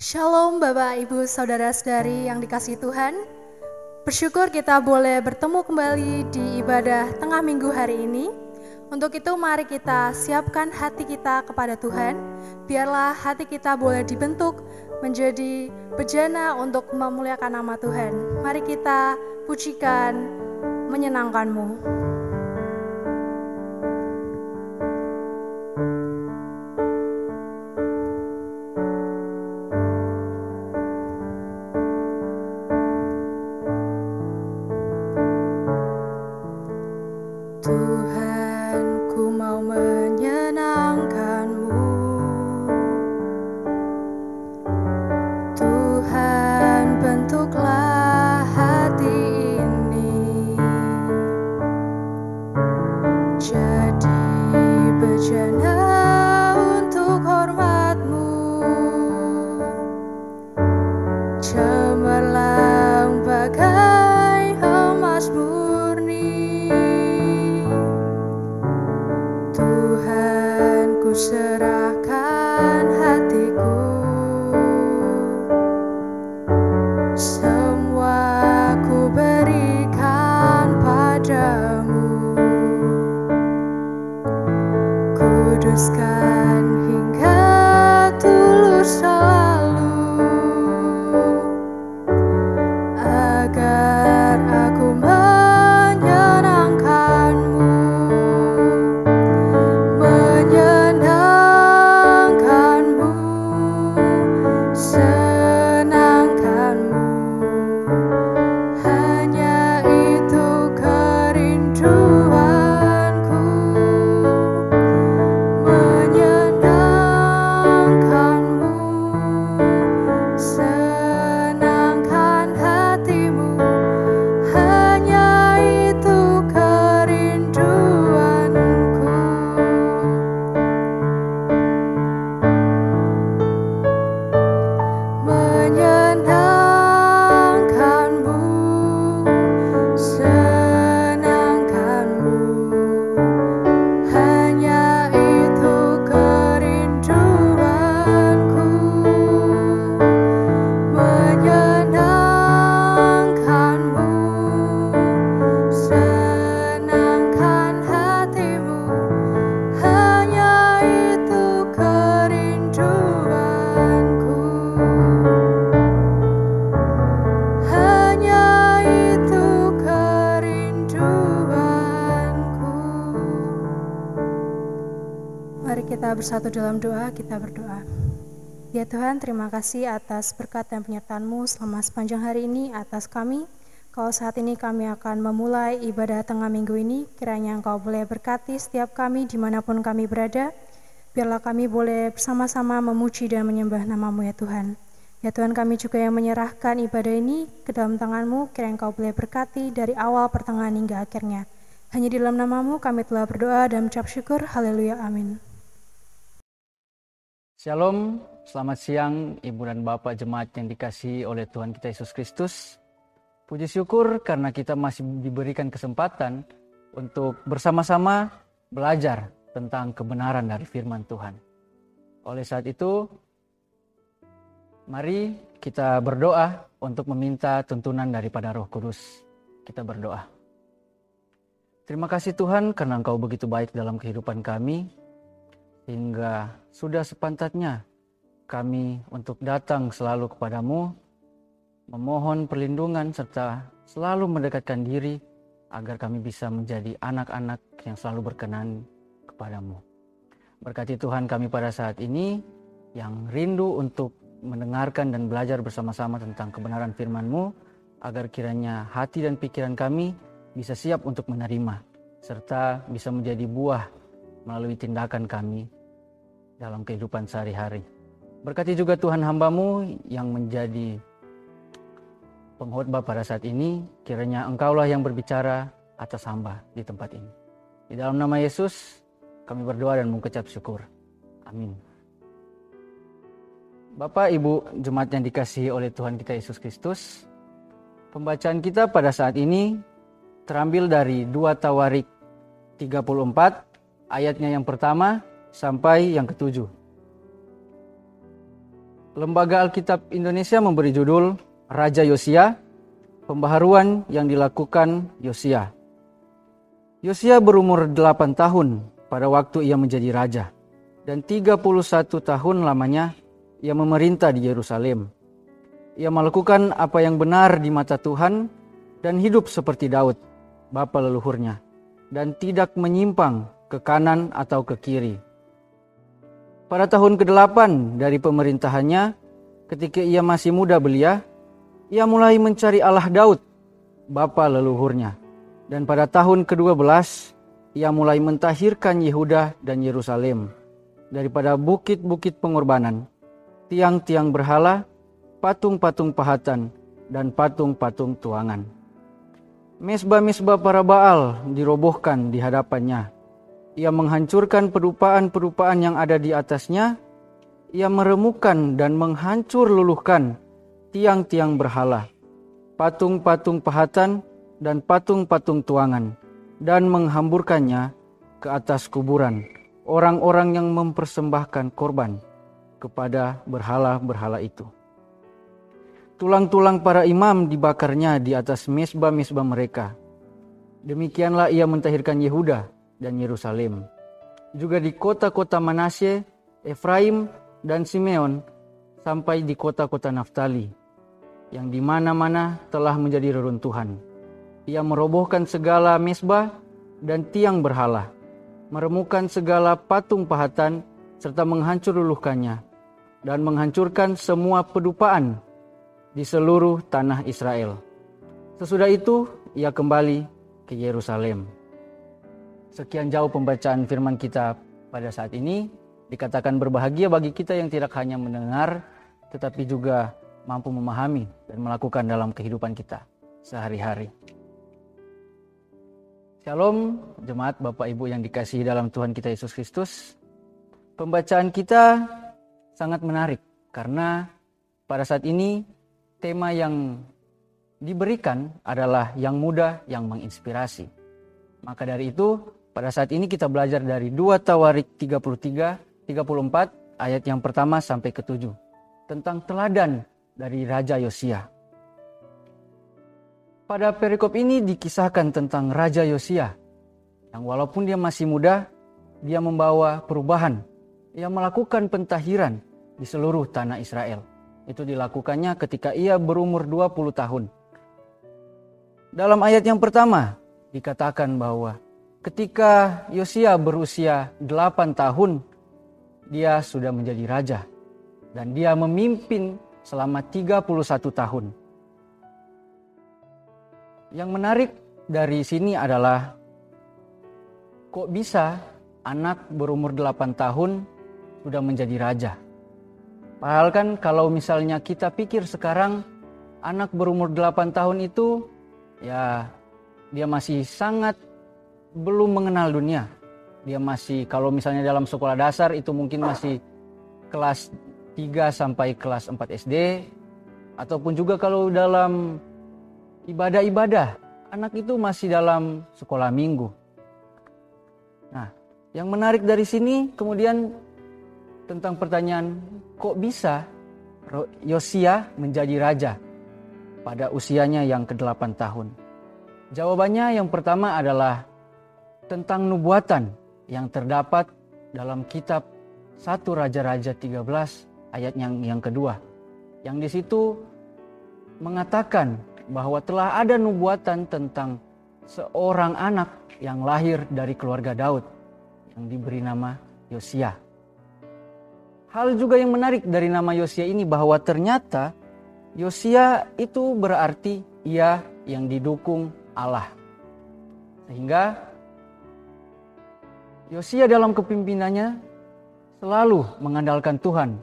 Shalom Bapak Ibu Saudara-saudari yang dikasihi Tuhan. Bersyukur kita boleh bertemu kembali di ibadah tengah minggu hari ini. Untuk itu mari kita siapkan hati kita kepada Tuhan. Biarlah hati kita boleh dibentuk menjadi bejana untuk memuliakan nama Tuhan. Mari kita pujikan menyenangkan-Mu. Tuhan, ku mau menyenangkan-Mu. Tuhan, bentuklah hati ini jadi bejana untuk hormat-Mu. Cemerlang bagai emas murni. Tuhan, ku serahkan hatiku, semua ku berikan padamu. Kuduskan hingga tulus selalu, agar aku menyenangkan-Mu. Menyenangkan-Mu, senangkan-Mu, hanya itu kerinduanku. Menyenangkan-Mu, senangkan hatimu, hanya itu kerinduanku. Menyenangkan-Mu, senangkan-Mu, hanya itu kerinduanku. Menyenangkan-Mu, senangkan hatimu, hanya itu kerinduanku. Hanya itu kerinduanku. Mari kita bersatu dalam doa, kita berdoa. Ya Tuhan, terima kasih atas berkat dan penyertaan-Mu selama sepanjang hari ini atas kami. Kalau saat ini kami akan memulai ibadah tengah minggu ini, kiranya Engkau boleh berkati setiap kami dimanapun kami berada. Biarlah kami boleh bersama-sama memuji dan menyembah nama-Mu ya Tuhan. Ya Tuhan, kami juga yang menyerahkan ibadah ini ke dalam tangan-Mu, kiranya Engkau boleh berkati dari awal, pertengahan hingga akhirnya. Hanya di dalam nama-Mu kami telah berdoa dan mengucap syukur. Haleluya, amin. Shalom, selamat siang Ibu dan Bapak jemaat yang dikasihi oleh Tuhan kita Yesus Kristus. Puji syukur karena kita masih diberikan kesempatan untuk bersama-sama belajar tentang kebenaran dari firman Tuhan. Oleh saat itu, mari kita berdoa untuk meminta tuntunan daripada Roh Kudus. Kita berdoa. Terima kasih Tuhan karena Engkau begitu baik dalam kehidupan kami, hingga sudah sepantasnya kami untuk datang selalu kepadamu, memohon perlindungan serta selalu mendekatkan diri agar kami bisa menjadi anak-anak yang selalu berkenan kepadamu. Berkati Tuhan kami pada saat ini yang rindu untuk mendengarkan dan belajar bersama-sama tentang kebenaran firman-Mu, agar kiranya hati dan pikiran kami bisa siap untuk menerima, serta bisa menjadi buah melalui tindakan kami dalam kehidupan sehari-hari. Berkati juga Tuhan hamba-Mu yang menjadi pengkhotbah pada saat ini, kiranya Engkaulah yang berbicara atas hamba di tempat ini. Di dalam nama Yesus kami berdoa dan mengucap syukur. Amin. Bapak, Ibu, jemaat yang dikasihi oleh Tuhan kita Yesus Kristus, pembacaan kita pada saat ini terambil dari 2 Tawarik 34 ayatnya yang pertama sampai yang ketujuh. Lembaga Alkitab Indonesia memberi judul Raja Yosia, pembaharuan yang dilakukan Yosia. Yosia berumur 8 tahun pada waktu ia menjadi raja, dan 31 tahun lamanya ia memerintah di Yerusalem. Ia melakukan apa yang benar di mata Tuhan dan hidup seperti Daud, bapa leluhurnya, dan tidak menyimpang ke kanan atau ke kiri. Pada tahun ke-8 dari pemerintahannya, ketika ia masih muda belia, ia mulai mencari Allah Daud, bapa leluhurnya. Dan pada tahun ke-12, ia mulai mentahirkan Yehuda dan Yerusalem daripada bukit-bukit pengorbanan, tiang-tiang berhala, patung-patung pahatan, dan patung-patung tuangan. Mesbah-mesbah para Baal dirobohkan di hadapannya. Ia menghancurkan pedupaan-pedupaan yang ada di atasnya. Ia meremukan dan menghancur luluhkan tiang-tiang berhala, patung-patung pahatan, dan patung-patung tuangan, dan menghamburkannya ke atas kuburan orang-orang yang mempersembahkan korban kepada berhala-berhala itu. Tulang-tulang para imam dibakarnya di atas mesbah-mesbah mereka. Demikianlah ia mentahirkan Yehuda dan Yerusalem. Juga di kota-kota Manasye, Efraim, dan Simeon, sampai di kota-kota Naftali, yang di mana-mana telah menjadi reruntuhan. Ia merobohkan segala mesbah dan tiang berhala, meremukan segala patung pahatan, serta menghancur luluhkannya, dan menghancurkan semua pedupaan di seluruh tanah Israel. Sesudah itu, ia kembali ke Yerusalem. Sekian jauh pembacaan firman kita pada saat ini. Dikatakan berbahagia bagi kita yang tidak hanya mendengar, tetapi juga mampu memahami dan melakukan dalam kehidupan kita sehari-hari. Shalom, jemaat Bapak Ibu yang dikasihi dalam Tuhan kita Yesus Kristus. Pembacaan kita sangat menarik karena pada saat ini tema yang diberikan adalah yang muda yang menginspirasi. Maka dari itu, pada saat ini kita belajar dari 2 Tawarik 33-34 ayat yang pertama sampai ke-7 tentang teladan dari Raja Yosia. Pada perikop ini dikisahkan tentang Raja Yosia yang walaupun dia masih muda, dia membawa perubahan. Ia melakukan pentahiran di seluruh tanah Israel. Itu dilakukannya ketika ia berumur 20 tahun. Dalam ayat yang pertama dikatakan bahwa ketika Yosia berusia 8 tahun, dia sudah menjadi raja. Dan dia memimpin selama 31 tahun. Yang menarik dari sini adalah, kok bisa anak berumur 8 tahun sudah menjadi raja? Padahal kan kalau misalnya kita pikir sekarang, anak berumur 8 tahun itu, ya dia masih sangat belum mengenal dunia. Dia masih, kalau misalnya dalam sekolah dasar itu mungkin masih kelas 3 sampai kelas 4 SD. Ataupun juga kalau dalam ibadah-ibadah, anak itu masih dalam sekolah minggu. Nah, yang menarik dari sini kemudian tentang pertanyaan, kok bisa Yosia menjadi raja pada usianya yang ke-8 tahun? Jawabannya yang pertama adalah tentang nubuatan yang terdapat dalam kitab 1 Raja-Raja 13 ayat yang kedua. Yang di situ mengatakan bahwa telah ada nubuatan tentang seorang anak yang lahir dari keluarga Daud yang diberi nama Yosia. Hal juga yang menarik dari nama Yosia ini bahwa ternyata Yosia itu berarti ia yang didukung Allah. Sehingga Yosia dalam kepimpinannya selalu mengandalkan Tuhan.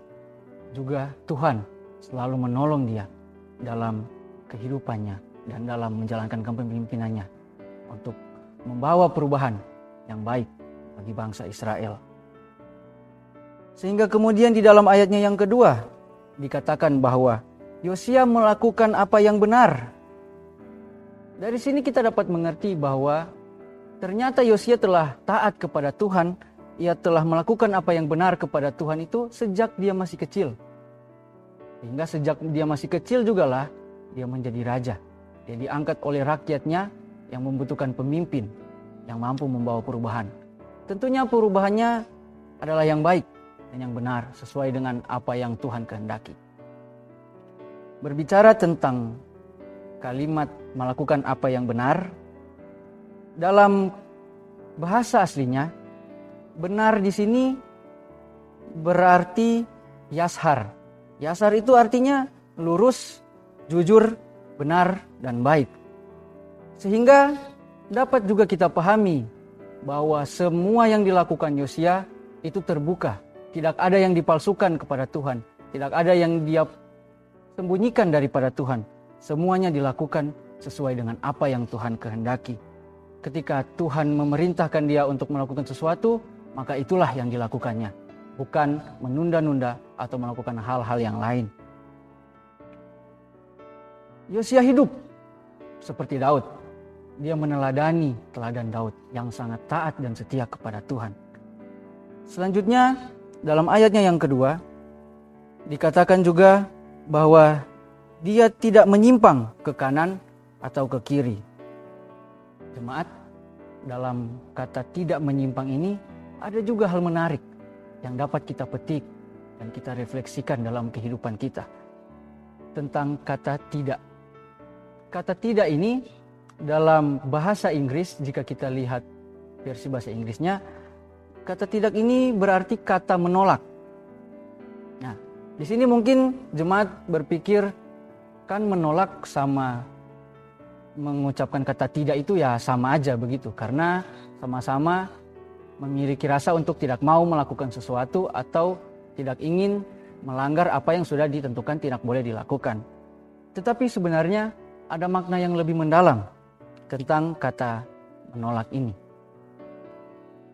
Juga Tuhan selalu menolong dia dalam kehidupannya dan dalam menjalankan kepemimpinannya untuk membawa perubahan yang baik bagi bangsa Israel. Sehingga kemudian di dalam ayatnya yang kedua dikatakan bahwa Yosia melakukan apa yang benar. Dari sini kita dapat mengerti bahwa ternyata Yosia telah taat kepada Tuhan. Ia telah melakukan apa yang benar kepada Tuhan itu sejak dia masih kecil. Sehingga sejak dia masih kecil jugalah dia menjadi raja. Dia diangkat oleh rakyatnya yang membutuhkan pemimpin yang mampu membawa perubahan. Tentunya perubahannya adalah yang baik dan yang benar sesuai dengan apa yang Tuhan kehendaki. Berbicara tentang kalimat melakukan apa yang benar, dalam bahasa aslinya benar di sini berarti yashar. Yashar itu artinya lurus, jujur, benar, dan baik. Sehingga dapat juga kita pahami bahwa semua yang dilakukan Yosia itu terbuka. Tidak ada yang dipalsukan kepada Tuhan. Tidak ada yang dia sembunyikan daripada Tuhan. Semuanya dilakukan sesuai dengan apa yang Tuhan kehendaki. Ketika Tuhan memerintahkan dia untuk melakukan sesuatu, maka itulah yang dilakukannya. Bukan menunda-nunda atau melakukan hal-hal yang lain. Yosia hidup seperti Daud. Dia meneladani teladan Daud yang sangat taat dan setia kepada Tuhan. Selanjutnya dalam ayatnya yang kedua dikatakan juga bahwa dia tidak menyimpang ke kanan atau ke kiri. Jemaat, dalam kata tidak menyimpang ini ada juga hal menarik yang dapat kita petik dan kita refleksikan dalam kehidupan kita. Tentang kata tidak. Kata tidak ini dalam bahasa Inggris, jika kita lihat versi bahasa Inggrisnya, kata tidak ini berarti kata menolak. Nah, di sini mungkin jemaat berpikir kan menolak sama mengucapkan kata tidak itu ya sama aja begitu, karena sama-sama memiliki rasa untuk tidak mau melakukan sesuatu atau tidak ingin melanggar apa yang sudah ditentukan tidak boleh dilakukan. Tetapi sebenarnya ada makna yang lebih mendalam tentang kata menolak ini.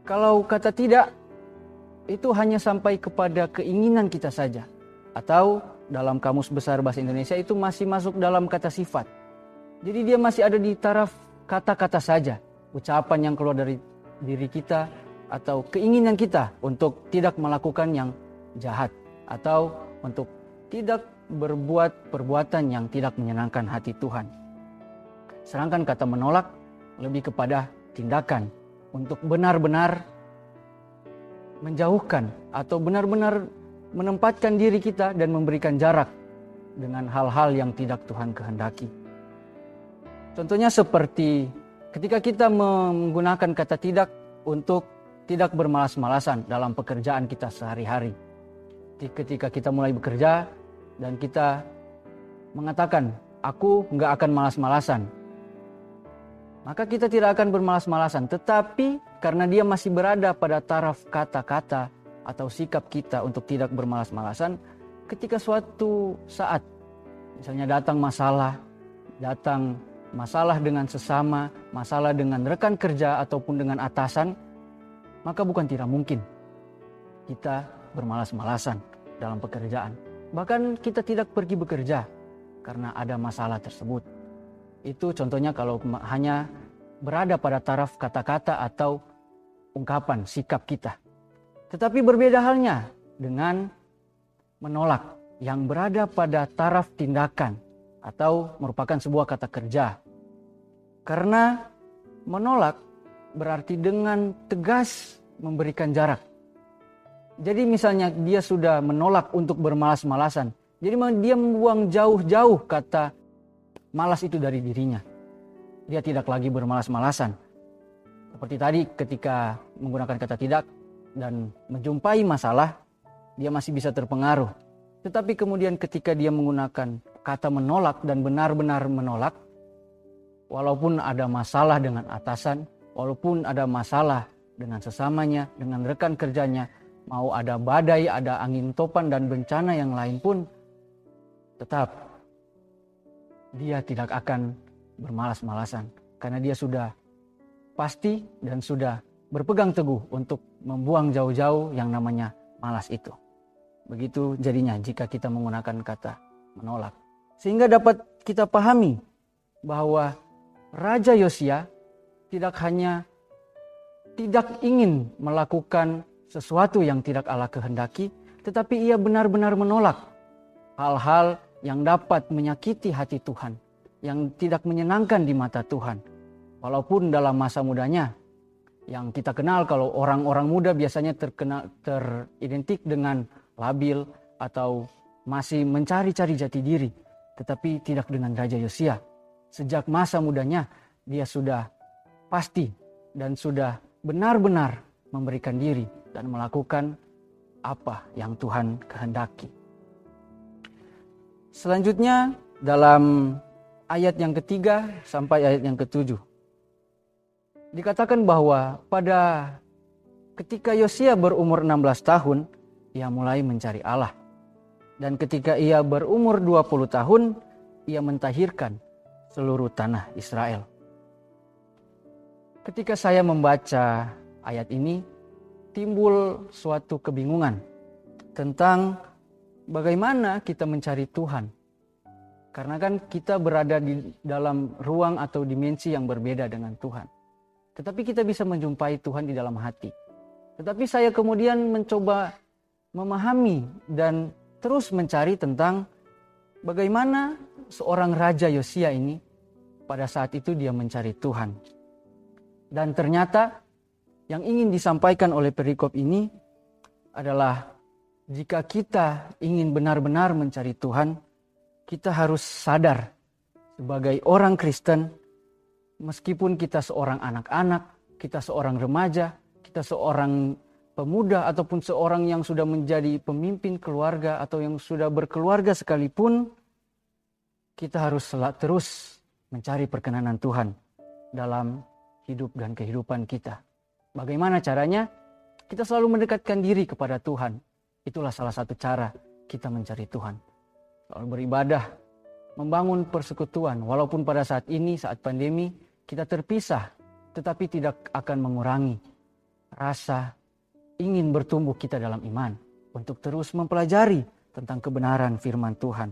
Kalau kata tidak itu hanya sampai kepada keinginan kita saja, atau dalam Kamus Besar Bahasa Indonesia itu masih masuk dalam kata sifat. Jadi dia masih ada di taraf kata-kata saja, ucapan yang keluar dari diri kita atau keinginan kita untuk tidak melakukan yang jahat atau untuk tidak berbuat perbuatan yang tidak menyenangkan hati Tuhan. Sedangkan kata menolak lebih kepada tindakan untuk benar-benar menjauhkan atau benar-benar menempatkan diri kita dan memberikan jarak dengan hal-hal yang tidak Tuhan kehendaki. Contohnya seperti ketika kita menggunakan kata tidak untuk tidak bermalas-malasan dalam pekerjaan kita sehari-hari. Ketika kita mulai bekerja dan kita mengatakan, aku nggak akan malas-malasan, maka kita tidak akan bermalas-malasan. Tetapi karena dia masih berada pada taraf kata-kata atau sikap kita untuk tidak bermalas-malasan, ketika suatu saat misalnya datang masalah dengan sesama, masalah dengan rekan kerja ataupun dengan atasan, maka bukan tidak mungkin kita bermalas-malasan dalam pekerjaan. Bahkan kita tidak pergi bekerja karena ada masalah tersebut. Itu contohnya kalau hanya berada pada taraf kata-kata atau ungkapan sikap kita. Tetapi berbeda halnya dengan menolak yang berada pada taraf tindakan atau merupakan sebuah kata kerja. Karena menolak berarti dengan tegas memberikan jarak. Jadi misalnya dia sudah menolak untuk bermalas-malasan. Jadi dia membuang jauh-jauh kata malas itu dari dirinya. Dia tidak lagi bermalas-malasan. Seperti tadi ketika menggunakan kata tidak dan menjumpai masalah, dia masih bisa terpengaruh. Tetapi kemudian ketika dia menggunakan kata menolak dan benar-benar menolak, walaupun ada masalah dengan atasan, walaupun ada masalah dengan sesamanya, dengan rekan kerjanya, mau ada badai, ada angin topan dan bencana yang lain pun, tetap dia tidak akan bermalas-malasan. Karena dia sudah pasti dan sudah berpegang teguh untuk membuang jauh-jauh yang namanya malas itu. Begitu jadinya jika kita menggunakan kata menolak. Sehingga dapat kita pahami bahwa Raja Yosia tidak hanya tidak ingin melakukan sesuatu yang tidak Allah kehendaki, tetapi ia benar-benar menolak hal-hal yang dapat menyakiti hati Tuhan, yang tidak menyenangkan di mata Tuhan. Walaupun dalam masa mudanya, yang kita kenal kalau orang-orang muda biasanya teridentik dengan labil atau masih mencari-cari jati diri. Tetapi tidak dengan Raja Yosia. Sejak masa mudanya dia sudah pasti dan sudah benar-benar memberikan diri dan melakukan apa yang Tuhan kehendaki. Selanjutnya dalam ayat yang ketiga sampai ayat yang ketujuh. Dikatakan bahwa pada ketika Yosia berumur 16 tahun, ia mulai mencari Allah. Dan ketika ia berumur 20 tahun, ia mentahirkan seluruh tanah Israel. Ketika saya membaca ayat ini, timbul suatu kebingungan tentang bagaimana kita mencari Tuhan. Karena kan kita berada di dalam ruang atau dimensi yang berbeda dengan Tuhan. Tetapi kita bisa menjumpai Tuhan di dalam hati. Tetapi saya kemudian mencoba memahami dan terus mencari tentang bagaimana seorang Raja Yosia ini pada saat itu dia mencari Tuhan. Dan ternyata yang ingin disampaikan oleh perikop ini adalah jika kita ingin benar-benar mencari Tuhan, kita harus sadar sebagai orang Kristen, meskipun kita seorang anak-anak, kita seorang remaja, kita seorang pemuda ataupun seorang yang sudah menjadi pemimpin keluarga atau yang sudah berkeluarga sekalipun, kita harus terus mencari perkenanan Tuhan dalam hidup dan kehidupan kita. Bagaimana caranya? Kita selalu mendekatkan diri kepada Tuhan. Itulah salah satu cara kita mencari Tuhan. Selalu beribadah, membangun persekutuan. Walaupun pada saat ini, saat pandemi, kita terpisah, tetapi tidak akan mengurangi rasa ingin bertumbuh kita dalam iman untuk terus mempelajari tentang kebenaran firman Tuhan.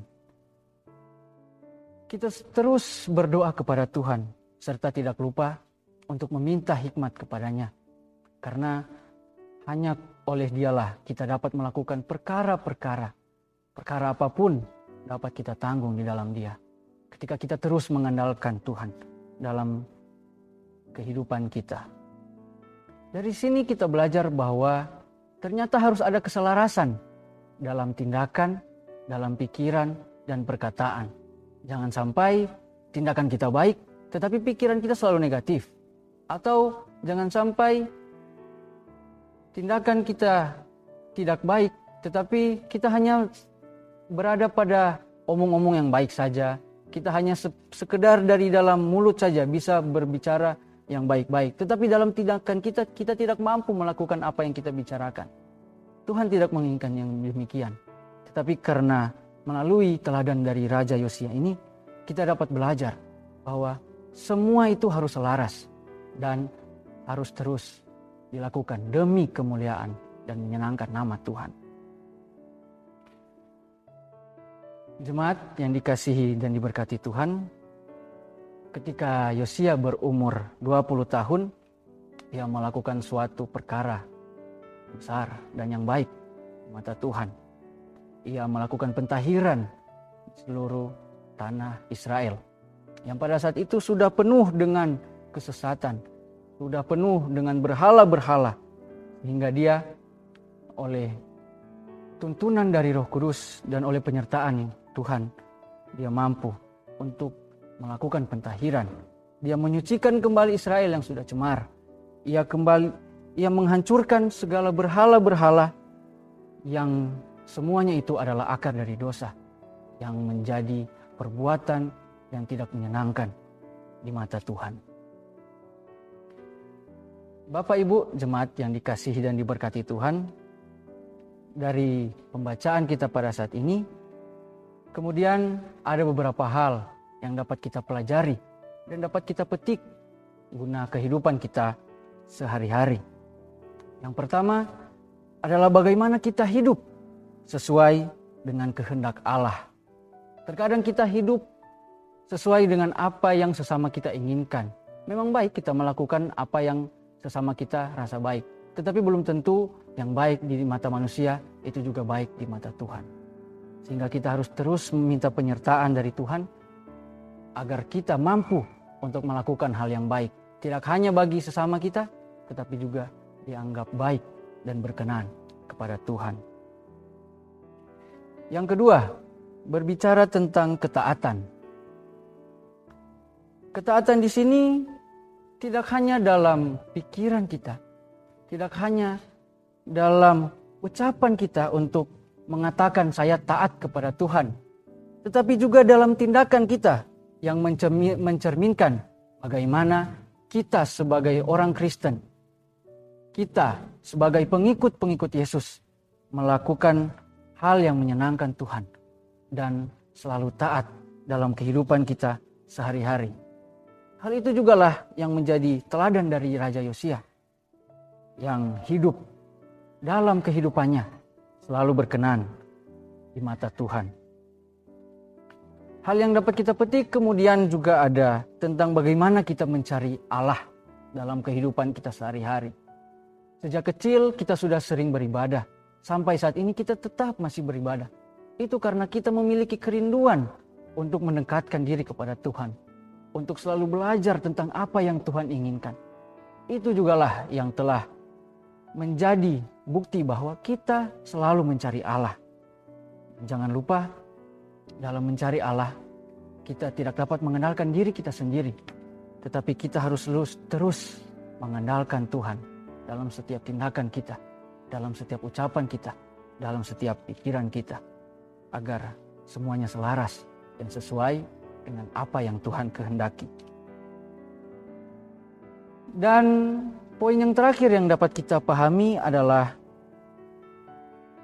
Kita terus berdoa kepada Tuhan serta tidak lupa untuk meminta hikmat kepadanya. Karena hanya oleh Dialah kita dapat melakukan perkara-perkara. Perkara apapun dapat kita tanggung di dalam Dia. Ketika kita terus mengandalkan Tuhan dalam kehidupan kita. Dari sini kita belajar bahwa ternyata harus ada keselarasan dalam tindakan, dalam pikiran, dan perkataan. Jangan sampai tindakan kita baik, tetapi pikiran kita selalu negatif. Atau jangan sampai tindakan kita tidak baik, tetapi kita hanya berada pada omong-omong yang baik saja. Kita hanya sekedar dari dalam mulut saja bisa berbicara yang baik-baik. Tetapi dalam tindakan kita tidak mampu melakukan apa yang kita bicarakan. Tuhan tidak menginginkan yang demikian. Tetapi karena melalui teladan dari Raja Yosia ini, kita dapat belajar bahwa semua itu harus selaras dan harus terus dilakukan demi kemuliaan dan menyenangkan nama Tuhan. Jemaat yang dikasihi dan diberkati Tuhan, ketika Yosia berumur 20 tahun, ia melakukan suatu perkara besar dan yang baik di mata Tuhan. Ia melakukan pentahiran seluruh tanah Israel yang pada saat itu sudah penuh dengan kesesatan, sudah penuh dengan berhala-berhala, hingga dia oleh tuntunan dari Roh Kudus dan oleh penyertaan Tuhan, dia mampu untuk melakukan pentahiran. Dia menyucikan kembali Israel yang sudah cemar. Ia menghancurkan segala berhala-berhala yang semuanya itu adalah akar dari dosa yang menjadi perbuatan yang tidak menyenangkan di mata Tuhan. Bapak Ibu jemaat yang dikasihi dan diberkati Tuhan, dari pembacaan kita pada saat ini, kemudian ada beberapa hal yang dapat kita pelajari dan dapat kita petik guna kehidupan kita sehari-hari. Yang pertama adalah bagaimana kita hidup sesuai dengan kehendak Allah. Terkadang kita hidup sesuai dengan apa yang sesama kita inginkan. Memang baik kita melakukan apa yang sesama kita rasa baik. Tetapi belum tentu yang baik di mata manusia itu juga baik di mata Tuhan. Sehingga kita harus terus meminta penyertaan dari Tuhan agar kita mampu untuk melakukan hal yang baik. Tidak hanya bagi sesama kita, tetapi juga dianggap baik dan berkenan kepada Tuhan. Yang kedua, berbicara tentang ketaatan. Ketaatan di sini tidak hanya dalam pikiran kita, tidak hanya dalam ucapan kita untuk mengatakan saya taat kepada Tuhan, tetapi juga dalam tindakan kita yang mencerminkan bagaimana kita sebagai orang Kristen, kita sebagai pengikut-pengikut Yesus melakukan hal yang menyenangkan Tuhan dan selalu taat dalam kehidupan kita sehari-hari. Hal itu jugalah yang menjadi teladan dari Raja Yosia yang hidup dalam kehidupannya selalu berkenan di mata Tuhan. Hal yang dapat kita petik kemudian juga ada tentang bagaimana kita mencari Allah dalam kehidupan kita sehari-hari. Sejak kecil kita sudah sering beribadah. Sampai saat ini kita tetap masih beribadah. Itu karena kita memiliki kerinduan untuk mendekatkan diri kepada Tuhan. Untuk selalu belajar tentang apa yang Tuhan inginkan. Itu jugalah yang telah menjadi bukti bahwa kita selalu mencari Allah. Jangan lupa, dalam mencari Allah, kita tidak dapat mengandalkan diri kita sendiri. Tetapi kita harus terus mengandalkan Tuhan dalam setiap tindakan kita, dalam setiap ucapan kita, dalam setiap pikiran kita. Agar semuanya selaras dan sesuai dengan apa yang Tuhan kehendaki. Dan poin yang terakhir yang dapat kita pahami adalah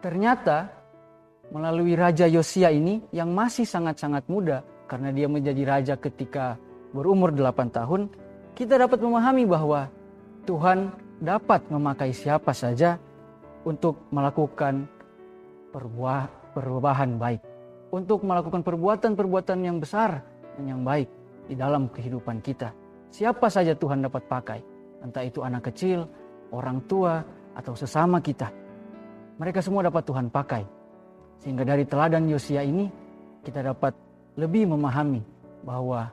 ternyata melalui Raja Yosia ini yang masih sangat-sangat muda karena dia menjadi raja ketika berumur 8 tahun, kita dapat memahami bahwa Tuhan dapat memakai siapa saja untuk melakukan perubahan baik, untuk melakukan perbuatan-perbuatan yang besar dan yang baik di dalam kehidupan kita. Siapa saja Tuhan dapat pakai, entah itu anak kecil, orang tua, atau sesama kita. Mereka semua dapat Tuhan pakai. Sehingga dari teladan Yosia ini, kita dapat lebih memahami bahwa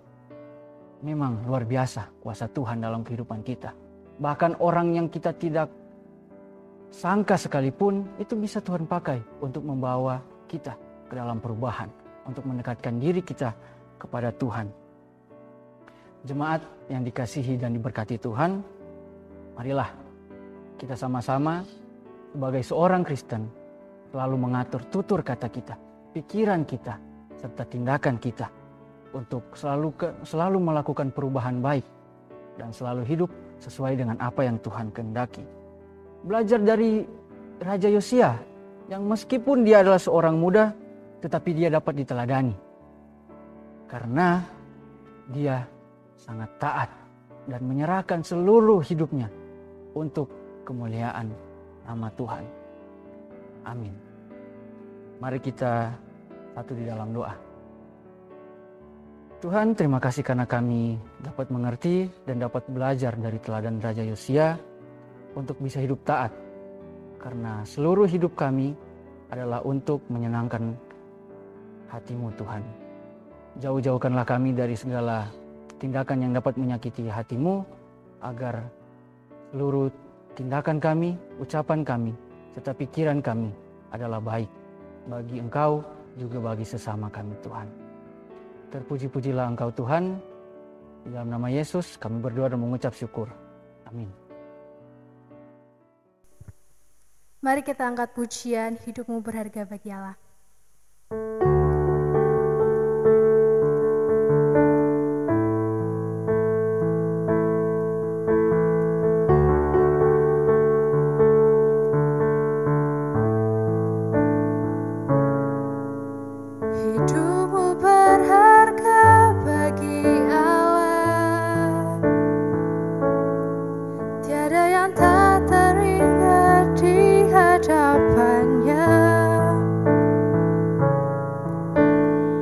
memang luar biasa kuasa Tuhan dalam kehidupan kita. Bahkan orang yang kita tidak sangka sekalipun, itu bisa Tuhan pakai untuk membawa kita ke dalam perubahan, untuk mendekatkan diri kita kepada Tuhan. Jemaat yang dikasihi dan diberkati Tuhan, marilah kita sama-sama sebagai seorang Kristen selalu mengatur tutur kata kita, pikiran kita, serta tindakan kita untuk selalu melakukan perubahan baik dan selalu hidup sesuai dengan apa yang Tuhan kehendaki. Belajar dari Raja Yosia yang meskipun dia adalah seorang muda, tetapi dia dapat diteladani karena dia sangat taat dan menyerahkan seluruh hidupnya untuk kemuliaan nama Tuhan. Amin. Mari kita satu di dalam doa. Tuhan, terima kasih karena kami dapat mengerti dan dapat belajar dari teladan Raja Yosia untuk bisa hidup taat. Karena seluruh hidup kami adalah untuk menyenangkan hati-Mu Tuhan. Jauh-jauhkanlah kami dari segala tindakan yang dapat menyakiti hati-Mu, agar seluruh tindakan kami, ucapan kami, serta pikiran kami adalah baik bagi Engkau, juga bagi sesama kami Tuhan. Terpuji-pujilah Engkau Tuhan. Di dalam nama Yesus kami berdoa dan mengucap syukur. Amin. Mari kita angkat pujian Hidupmu Berharga Bagi Allah.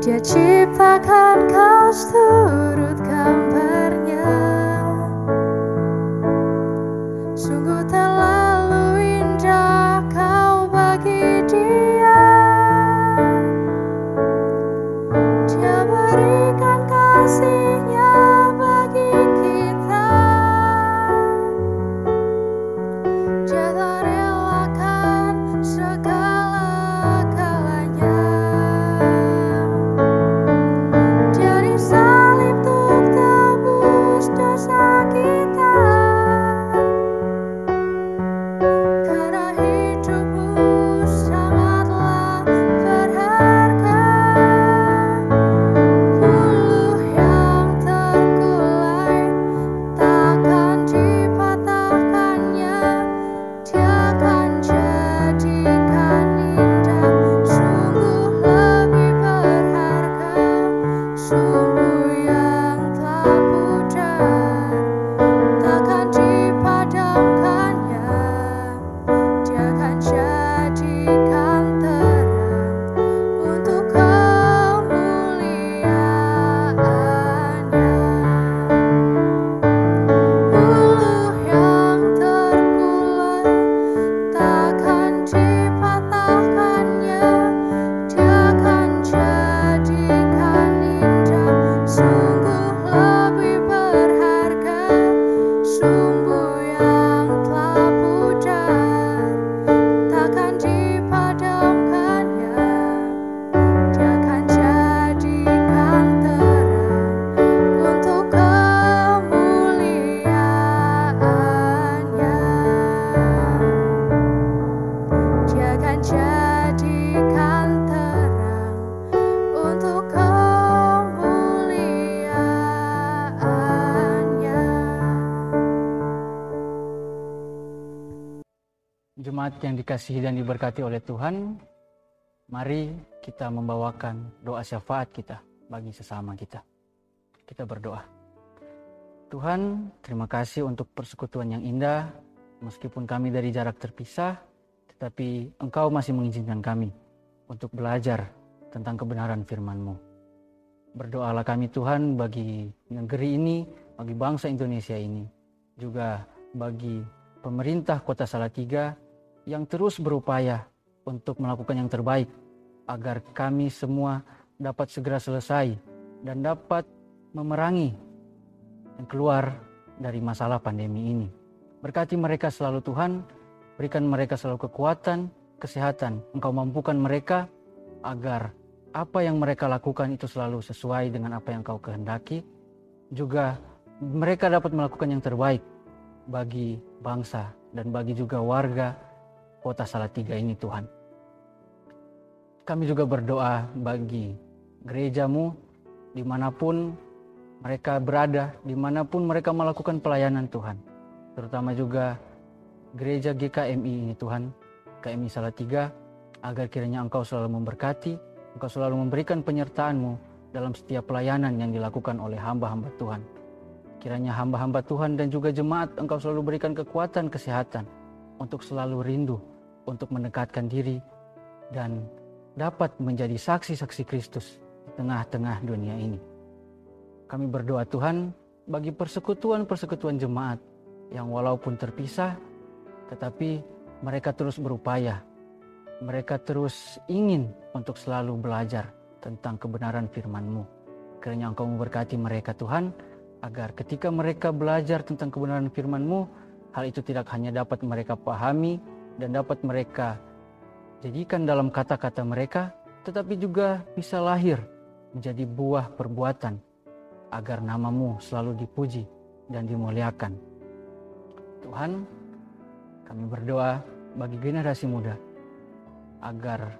Dia ciptakan kau seturut gambarnya, sungguh terlalu indah kau bagi dia. Jemaat yang dikasihi dan diberkati oleh Tuhan, mari kita membawakan doa syafaat kita bagi sesama kita. Kita berdoa. Tuhan, terima kasih untuk persekutuan yang indah. Meskipun kami dari jarak terpisah, tetapi Engkau masih mengizinkan kami untuk belajar tentang kebenaran firman-Mu. Berdoalah kami Tuhan bagi negeri ini, bagi bangsa Indonesia ini, juga bagi pemerintah Kota Salatiga yang terus berupaya untuk melakukan yang terbaik agar kami semua dapat segera selesai dan dapat memerangi dan keluar dari masalah pandemi ini. Berkati mereka selalu Tuhan, berikan mereka selalu kekuatan, kesehatan. Engkau mampukan mereka agar apa yang mereka lakukan itu selalu sesuai dengan apa yang Engkau kehendaki. Juga mereka dapat melakukan yang terbaik bagi bangsa dan bagi juga warga Kota Salatiga ini Tuhan. Kami juga berdoa bagi gereja-Mu dimanapun mereka berada, dimanapun mereka melakukan pelayanan Tuhan. Terutama juga gereja GKMI ini Tuhan, GKMI Salatiga, agar kiranya Engkau selalu memberkati, Engkau selalu memberikan penyertaan-Mu dalam setiap pelayanan yang dilakukan oleh hamba-hamba Tuhan. Kiranya hamba-hamba Tuhan dan juga jemaat Engkau selalu berikan kekuatan, kesehatan untuk selalu rindu untuk mendekatkan diri dan dapat menjadi saksi-saksi Kristus di tengah-tengah dunia ini. Kami berdoa Tuhan bagi persekutuan-persekutuan jemaat yang walaupun terpisah tetapi mereka terus berupaya. Mereka terus ingin untuk selalu belajar tentang kebenaran firman-Mu. Kiranya Engkau memberkati mereka Tuhan, agar ketika mereka belajar tentang kebenaran firman-Mu, hal itu tidak hanya dapat mereka pahami dan dapat mereka jadikan dalam kata-kata mereka, tetapi juga bisa lahir menjadi buah perbuatan agar nama-Mu selalu dipuji dan dimuliakan. Tuhan, kami berdoa bagi generasi muda agar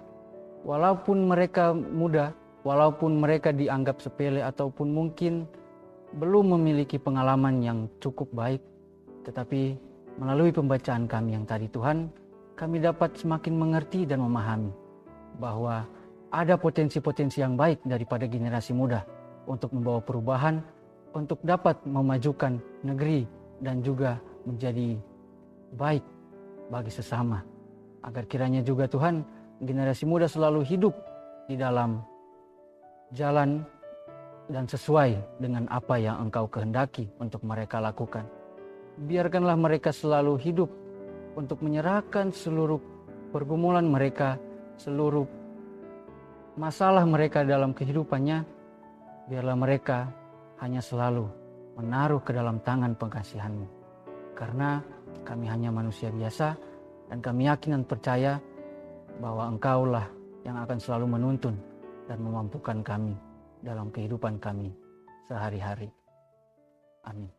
walaupun mereka muda, walaupun mereka dianggap sepele ataupun mungkin belum memiliki pengalaman yang cukup baik, tetapi melalui pembacaan kami yang tadi Tuhan, kami dapat semakin mengerti dan memahami bahwa ada potensi-potensi yang baik daripada generasi muda untuk membawa perubahan, untuk dapat memajukan negeri dan juga menjadi baik bagi sesama. Agar kiranya juga Tuhan, generasi muda selalu hidup di dalam jalan dan sesuai dengan apa yang Engkau kehendaki untuk mereka lakukan. Biarkanlah mereka selalu hidup untuk menyerahkan seluruh pergumulan mereka, seluruh masalah mereka dalam kehidupannya. Biarlah mereka hanya selalu menaruh ke dalam tangan pengasihan-Mu. Karena kami hanya manusia biasa dan kami yakin dan percaya bahwa Engkaulah yang akan selalu menuntun dan memampukan kami dalam kehidupan kami sehari-hari. Amin.